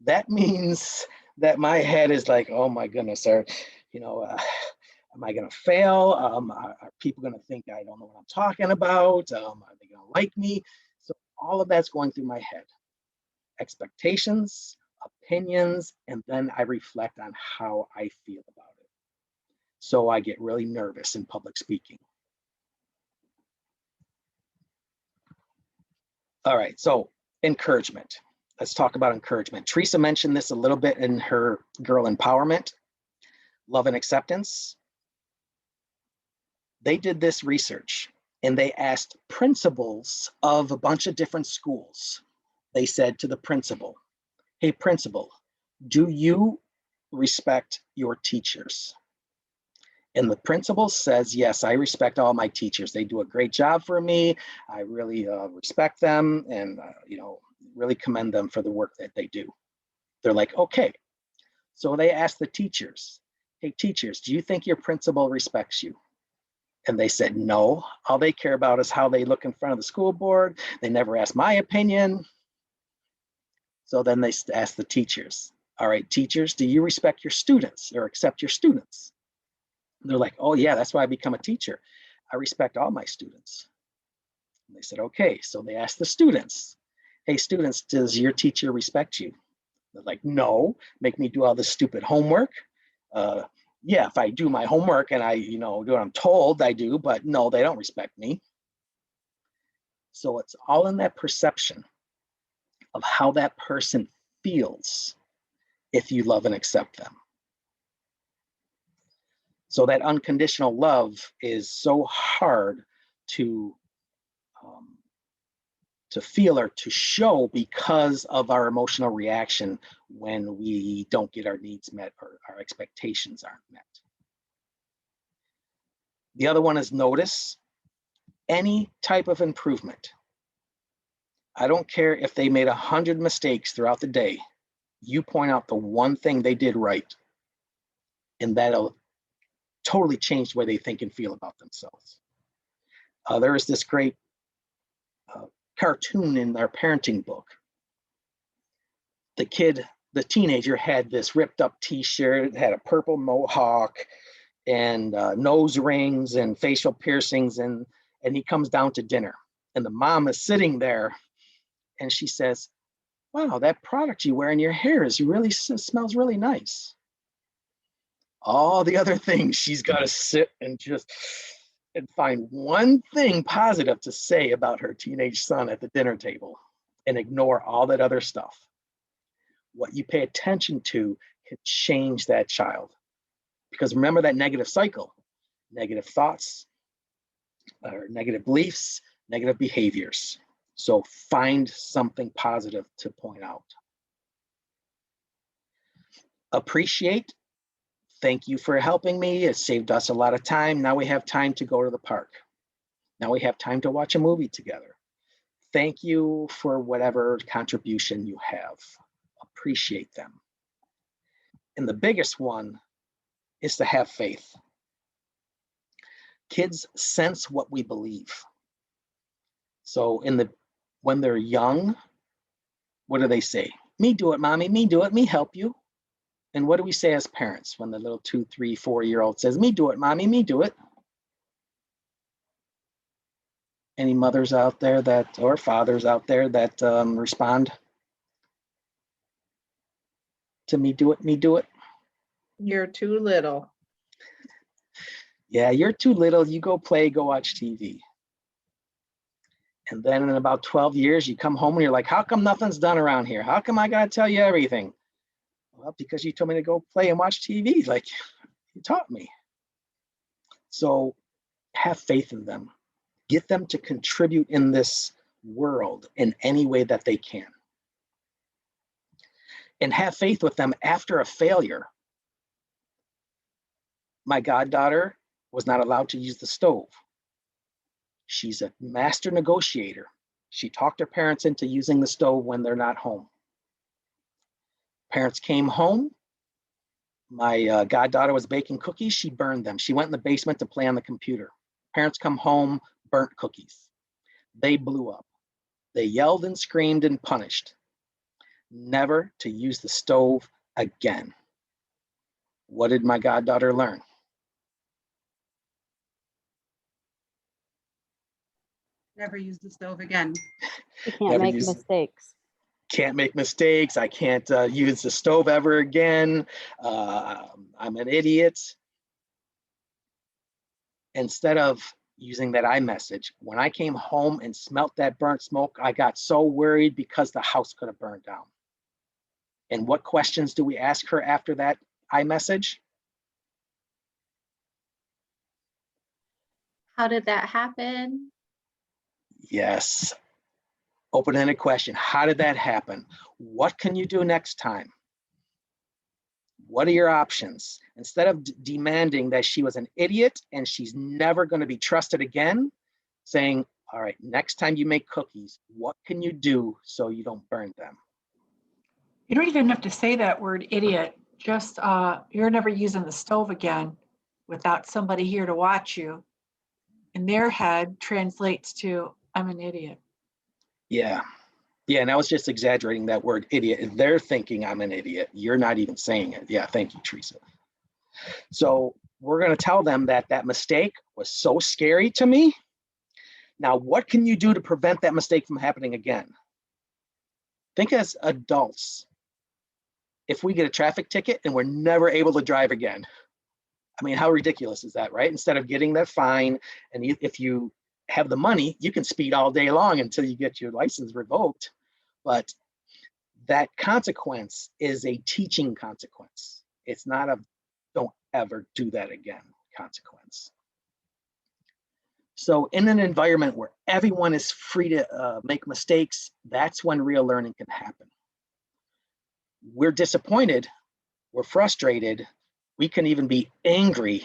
That means that my head is like, oh my goodness, am I going to fail? Are people going to think I don't know what I'm talking about? Are they going to like me? So all of that's going through my head. Expectations, opinions, and then I reflect on how I feel about it. So I get really nervous in public speaking. All right, so encouragement. Let's talk about encouragement. Teresa mentioned this a little bit in her girl empowerment, love and acceptance. They did this research and they asked principals of a bunch of different schools. They said to the principal, hey, principal, do you respect your teachers? And the principal says, yes, I respect all my teachers. They do a great job for me. I really respect them and, really commend them for the work that they do. They're like, okay. So they asked the teachers, hey, teachers, do you think your principal respects you? And they said, no. All they care about is how they look in front of the school board. They never ask my opinion. So then they asked the teachers, all right, teachers, do you respect your students or accept your students? And they're like, oh yeah, that's why I become a teacher. I respect all my students. And they said, okay. So they asked the students, hey students, does your teacher respect you? They're like, no, make me do all this stupid homework. Yeah, if I do my homework and I, do what I'm told, I do, but no, they don't respect me. So it's all in that perception of how that person feels if you love and accept them. So that unconditional love is so hard to feel or to show because of our emotional reaction when we don't get our needs met or our expectations aren't met. The other one is notice any type of improvement. I don't care if they made 100 mistakes throughout the day. You point out the one thing they did right, and that'll totally change the way they think and feel about themselves. There is this great cartoon in our parenting book. The teenager had this ripped up t-shirt, had a purple mohawk and nose rings and facial piercings, and he comes down to dinner. And the mom is sitting there and she says, wow, that product you wear in your hair smells really nice. All the other things, she's got to sit and find one thing positive to say about her teenage son at the dinner table and ignore all that other stuff. What you pay attention to can change that child. Because remember that negative cycle, negative thoughts, or negative beliefs, negative behaviors. So find something positive to point out. Appreciate. Thank you for helping me. It saved us a lot of time. Now we have time to go to the park. Now we have time to watch a movie together. Thank you for whatever contribution you have. Appreciate them. And the biggest one is to have faith. Kids sense what we believe. So when they're young, what do they say? Me do it, mommy, me do it, me help you. And what do we say as parents when the little 2, 3, 4-year-old says, me do it, mommy, me do it? Any mothers out there or fathers out there that respond to me do it, me do it? You're too little. Yeah, you're too little. You go play, go watch TV. And then in about 12 years, you come home and you're like, how come nothing's done around here? How come I got to tell you everything? Well, because you told me to go play and watch TV, like you taught me. So have faith in them. Get them to contribute in this world in any way that they can. And have faith with them after a failure. My goddaughter was not allowed to use the stove. She's a master negotiator. She talked her parents into using the stove when they're not home. Parents came home. My goddaughter was baking cookies. She burned them. She went in the basement to play on the computer. Parents come home, burnt cookies. They blew up. They yelled and screamed and punished. Never to use the stove again. What did my goddaughter learn? Never use the stove again. You can't Never make use- mistakes. Can't make mistakes. I can't use the stove ever again. I'm an idiot. Instead of using that iMessage, when I came home and smelt that burnt smoke, I got so worried because the house could have burned down. And what questions do we ask her after that iMessage? How did that happen? Yes. Open-ended question. How did that happen? What can you do next time? What are your options? Instead of demanding that she was an idiot and she's never going to be trusted again, saying, all right, next time you make cookies, what can you do so you don't burn them? You don't even have to say that word idiot. Just you're never using the stove again without somebody here to watch you. In their head translates to I'm an idiot. Yeah. Yeah, and I was just exaggerating that word idiot. They're thinking I'm an idiot. You're not even saying it. Yeah, thank you, Teresa. So we're going to tell them that that mistake was so scary to me. Now, what can you do to prevent that mistake from happening again? Think as adults. If we get a traffic ticket and we're never able to drive again, I mean, how ridiculous is that, right? Instead of getting that fine, and if you have the money, you can speed all day long until you get your license revoked. But that consequence is a teaching consequence. It's not a don't ever do that again consequence. So in an environment where everyone is free to make mistakes, that's when real learning can happen. We're disappointed, we're frustrated, we can even be angry,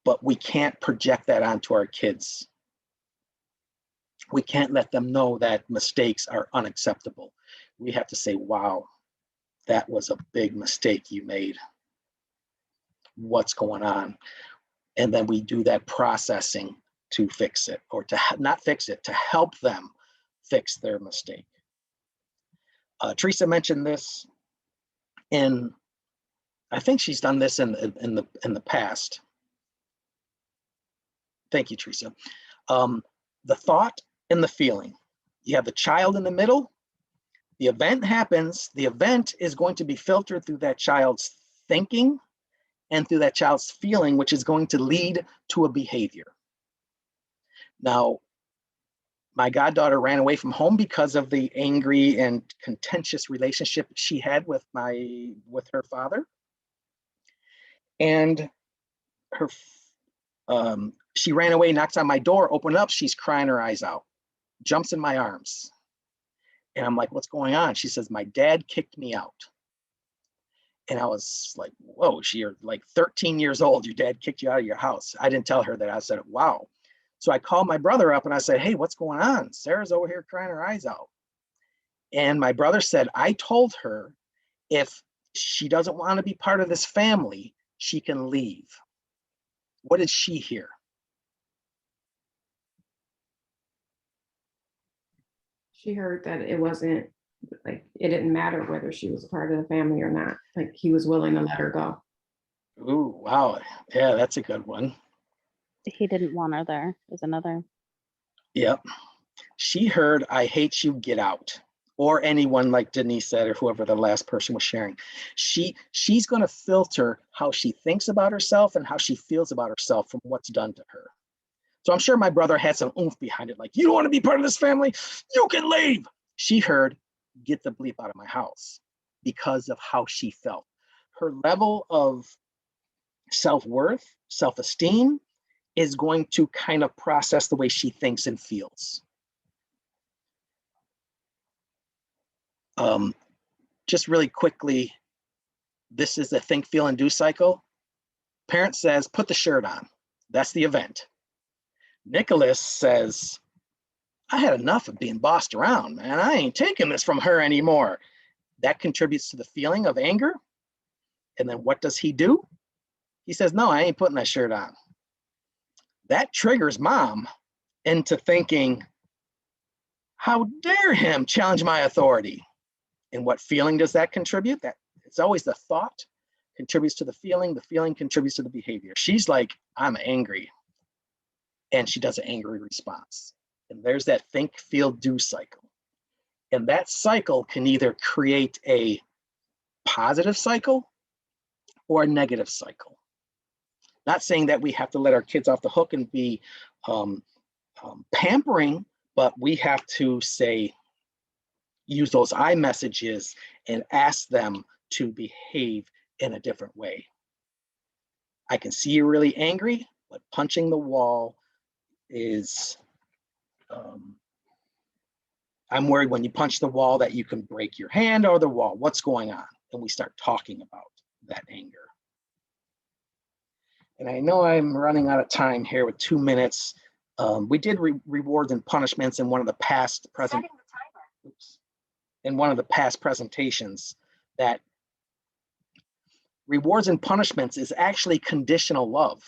but we can't project that onto our kids. We can't let them know that mistakes are unacceptable. We have to say, wow, that was a big mistake you made. What's going on? And then we do that processing to fix it, or to not fix it, to help them fix their mistake. Teresa mentioned this, and I think she's done this in the past. Thank you, Teresa. The thought and the feeling. You have the child in the middle. The event happens. The event is going to be filtered through that child's thinking and through that child's feeling, which is going to lead to a behavior. Now, my goddaughter ran away from home because of the angry and contentious relationship she had with her father. And she ran away, knocks on my door, open up, she's crying her eyes out, jumps in my arms. And I'm like, what's going on? She says, my dad kicked me out. And I was like, whoa, you're like 13 years old. Your dad kicked you out of your house. I didn't tell her that. I said, wow. So I called my brother up and I said, hey, what's going on? Sarah's over here crying her eyes out. And my brother said, I told her if she doesn't want to be part of this family, she can leave. What did she hear? She heard that it wasn't, like, it didn't matter whether she was a part of the family or not. Like, he was willing to let her go. Ooh, wow. Yeah, that's a good one. He didn't want her there is another. Yep. She heard, I hate you, get out. Or anyone like Denise said, or whoever the last person was sharing. She's going to filter how she thinks about herself and how she feels about herself from what's done to her. So I'm sure my brother had some oomph behind it, like, you don't want to be part of this family? You can leave. She heard, get the bleep out of my house, because of how she felt. Her level of self-worth, self-esteem is going to kind of process the way she thinks and feels. Just really quickly, this is the think, feel, and do cycle. Parent says, put the shirt on. That's the event. Nicholas says, I had enough of being bossed around, man. I ain't taking this from her anymore. That contributes to the feeling of anger. And then what does he do? He says, no, I ain't putting that shirt on. That triggers mom into thinking, how dare him challenge my authority? And what feeling does that contribute? That it's always the thought contributes to the feeling contributes to the behavior. She's like, I'm angry. And she does an angry response. And there's that think, feel, do cycle. And that cycle can either create a positive cycle or a negative cycle. Not saying that we have to let our kids off the hook and be pampering, but we have to say, use those I messages and ask them to behave in a different way. I can see you're really angry, but punching the wall is, I'm worried when you punch the wall that you can break your hand or the wall. What's going on? And we start talking about that anger. And I know I'm running out of time here with 2 minutes. We did rewards and punishments in one of the past presentations, that rewards and punishments is actually conditional love,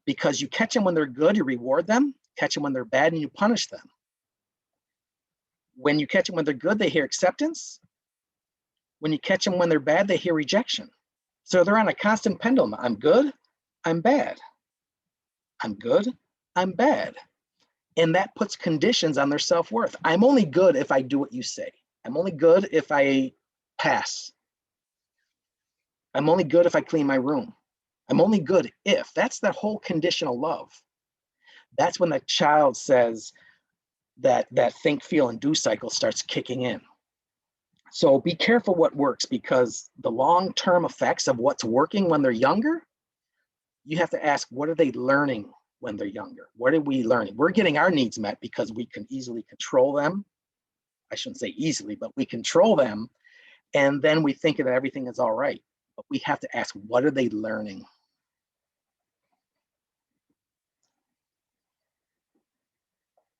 because you catch them when they're good, you reward them, catch them when they're bad, and you punish them. When you catch them when they're good, they hear acceptance. When you catch them when they're bad, they hear rejection. So they're on a constant pendulum. I'm good, I'm bad. I'm good, I'm bad. And that puts conditions on their self-worth. I'm only good if I do what you say. I'm only good if I pass. I'm only good if I clean my room. I'm only good if. That's the whole conditional love. That's when the child says that think, feel, and do cycle starts kicking in. So be careful what works, because the long-term effects of what's working when they're younger, you have to ask, what are they learning when they're younger? What are we learning? We're getting our needs met because we can easily control them. I shouldn't say easily, but we control them. And then we think that everything is all right. But we have to ask, what are they learning?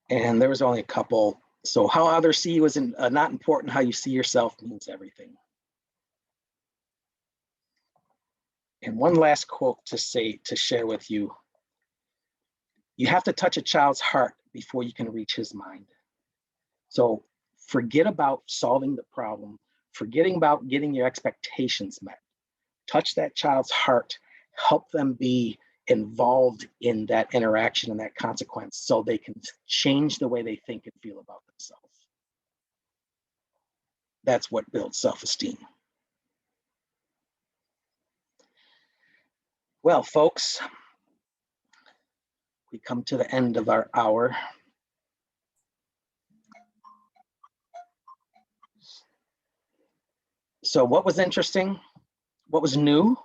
And there was only a couple. So how others see you is not important. How you see yourself means everything. And one last quote to share with you. You have to touch a child's heart before you can reach his mind. So forget about solving the problem, forgetting about getting your expectations met. Touch that child's heart, help them be involved in that interaction and that consequence so they can change the way they think and feel about themselves. That's what builds self-esteem. Well, folks, we come to the end of our hour. So what was interesting? What was new?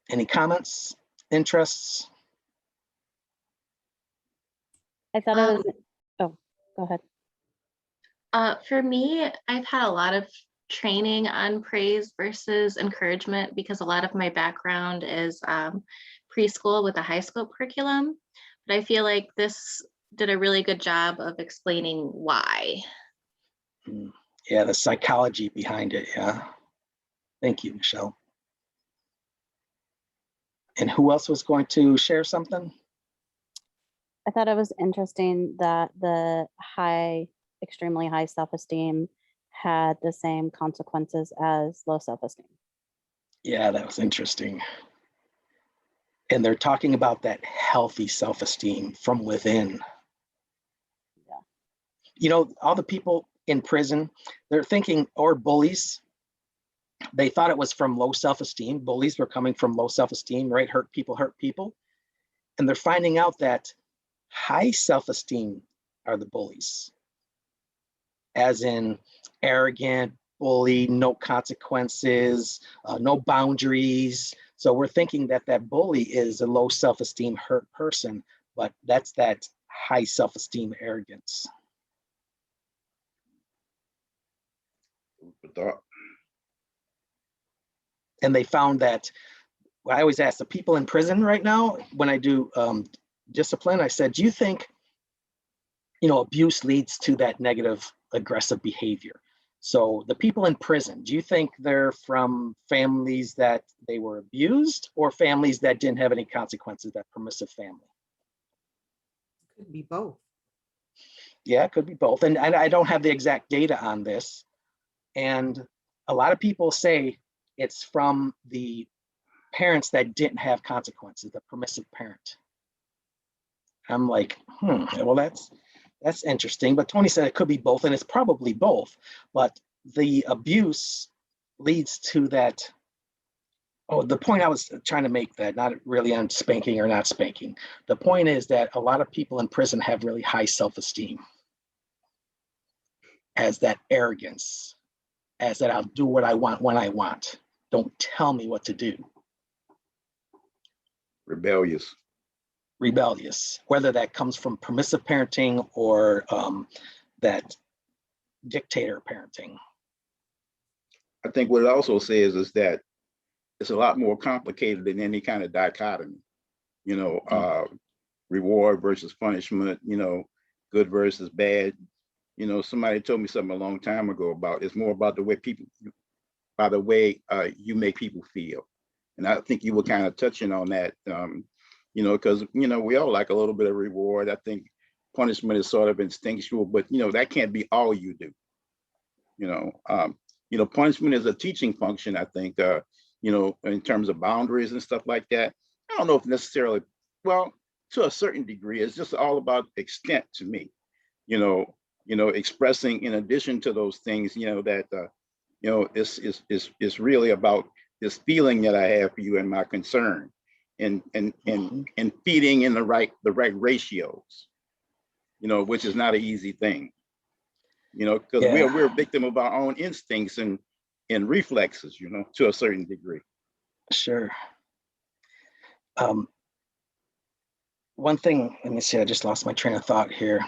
Any comments, interests? I thought it was, oh, go ahead. For me, I've had a lot of training on praise versus encouragement because a lot of my background is preschool with a high school curriculum. But I feel like this did a really good job of explaining why. Yeah, the psychology behind it. Yeah. Thank you, Michelle. And who else was going to share something? I thought it was interesting that the extremely high self-esteem had the same consequences as low self-esteem. Yeah, that was interesting. And they're talking about that healthy self-esteem from within. Yeah. You know, all the people in prison, they're thinking, or bullies, they thought it was from low self-esteem. Bullies were coming from low self-esteem, right? Hurt people. And they're finding out that high self-esteem are the bullies, as in arrogant, bully, no consequences, no boundaries. So we're thinking that that bully is a low self-esteem hurt person, but that's that high self-esteem arrogance. And they found that, I always ask the people in prison right now, when I do discipline, I said, do you think, abuse leads to that negative aggressive behavior? So the people in prison, do you think they're from families that they were abused or families that didn't have any consequences, that permissive family? Could be both. Yeah, it could be both. And I don't have the exact data on this. And a lot of people say it's from the parents that didn't have consequences, the permissive parent. I'm like, well, that's interesting. But Tony said it could be both, and it's probably both. But the abuse leads to that. Oh, the point I was trying to make, that not really on spanking or not spanking. The point is that a lot of people in prison have really high self-esteem, as that arrogance, as that I'll do what I want when I want. Don't tell me what to do. Rebellious, whether that comes from permissive parenting or that dictator parenting. I think what it also says is that it's a lot more complicated than any kind of dichotomy, reward versus punishment, good versus bad. Somebody told me something a long time ago about it's more about the way you make people feel. And I think you were kind of touching on that, because, we all like a little bit of reward. I think punishment is sort of instinctual, but, that can't be all you do. Punishment is a teaching function, I think, in terms of boundaries and stuff like that. I don't know if necessarily, well, to a certain degree, it's just all about extent to me, expressing in addition to those things, that, it's really about this feeling that I have for you and my concern, and feeding in the right ratios, which is not an easy thing, because we're a victim of our own instincts and reflexes, to a certain degree. Sure. One thing, let me see, I just lost my train of thought here.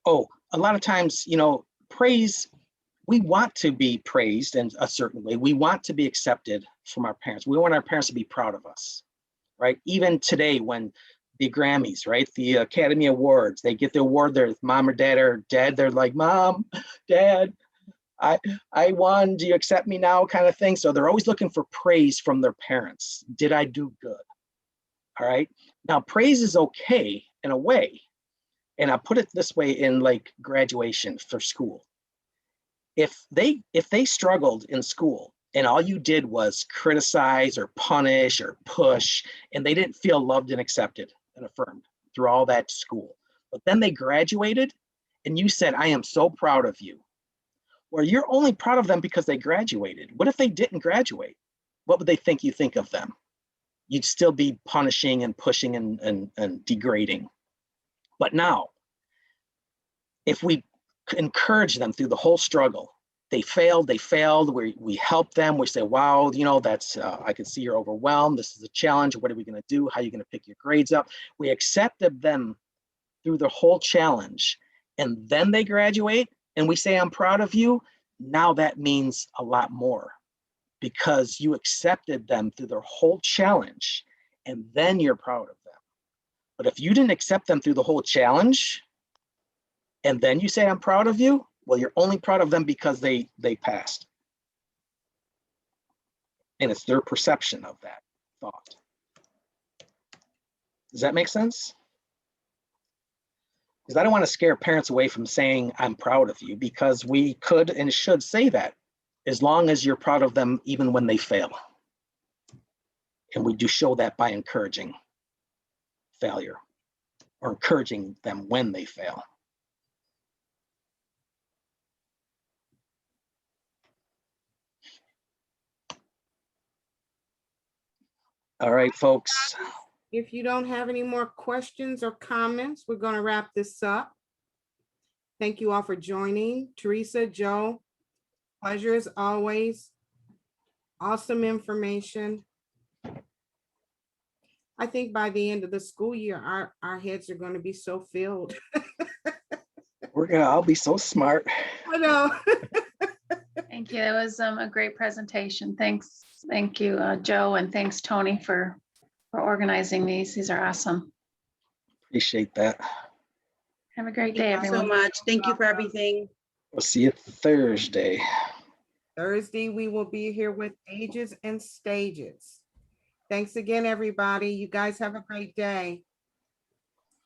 Oh, a lot of times, praise, we want to be praised in a certain way. We want to be accepted from our parents. We want our parents to be proud of us, right? Even today, when the Grammys, right, the Academy Awards, they get the award, their mom or dad are dead. They're like, Mom, Dad, I won. Do you accept me now? Kind of thing. So they're always looking for praise from their parents. Did I do good? All right. Now, praise is okay in a way. And I put it this way in like graduation for school. If they struggled in school and all you did was criticize or punish or push, and they didn't feel loved and accepted and affirmed through all that school, but then they graduated and you said, I am so proud of you. Or you're only proud of them because they graduated. What if they didn't graduate? What would they think you think of them? You'd still be punishing and pushing and degrading. But now, if we encourage them through the whole struggle, they failed, we help them, we say, wow, you know, that's, I can see you're overwhelmed, this is a challenge, what are we gonna do? How are you gonna pick your grades up? We accepted them through the whole challenge, and then they graduate, and we say, I'm proud of you. Now that means a lot more because you accepted them through their whole challenge, and then you're proud of them. But if you didn't accept them through the whole challenge, and then you say, I'm proud of you, well, you're only proud of them because they passed. And it's their perception of that thought. Does that make sense? Because I don't want to scare parents away from saying, I'm proud of you, because we could and should say that as long as you're proud of them, even when they fail. And we do show that by encouraging failure or encouraging them when they fail. All right, folks. If you don't have any more questions or comments, we're going to wrap this up. Thank you all for joining. Teresa, Joe, pleasure as always. Awesome information. I think by the end of the school year, our heads are going to be so filled. I'll be so smart. I know. Thank you. That was a great presentation. Thanks. Thank you, Joe, and thanks, Tony, for organizing these. These are awesome. Appreciate that. Have a great day, Thank you everyone. so much. Thank you for everything. We'll see you Thursday. Thursday, we will be here with Ages and Stages. Thanks again, everybody. You guys have a great day.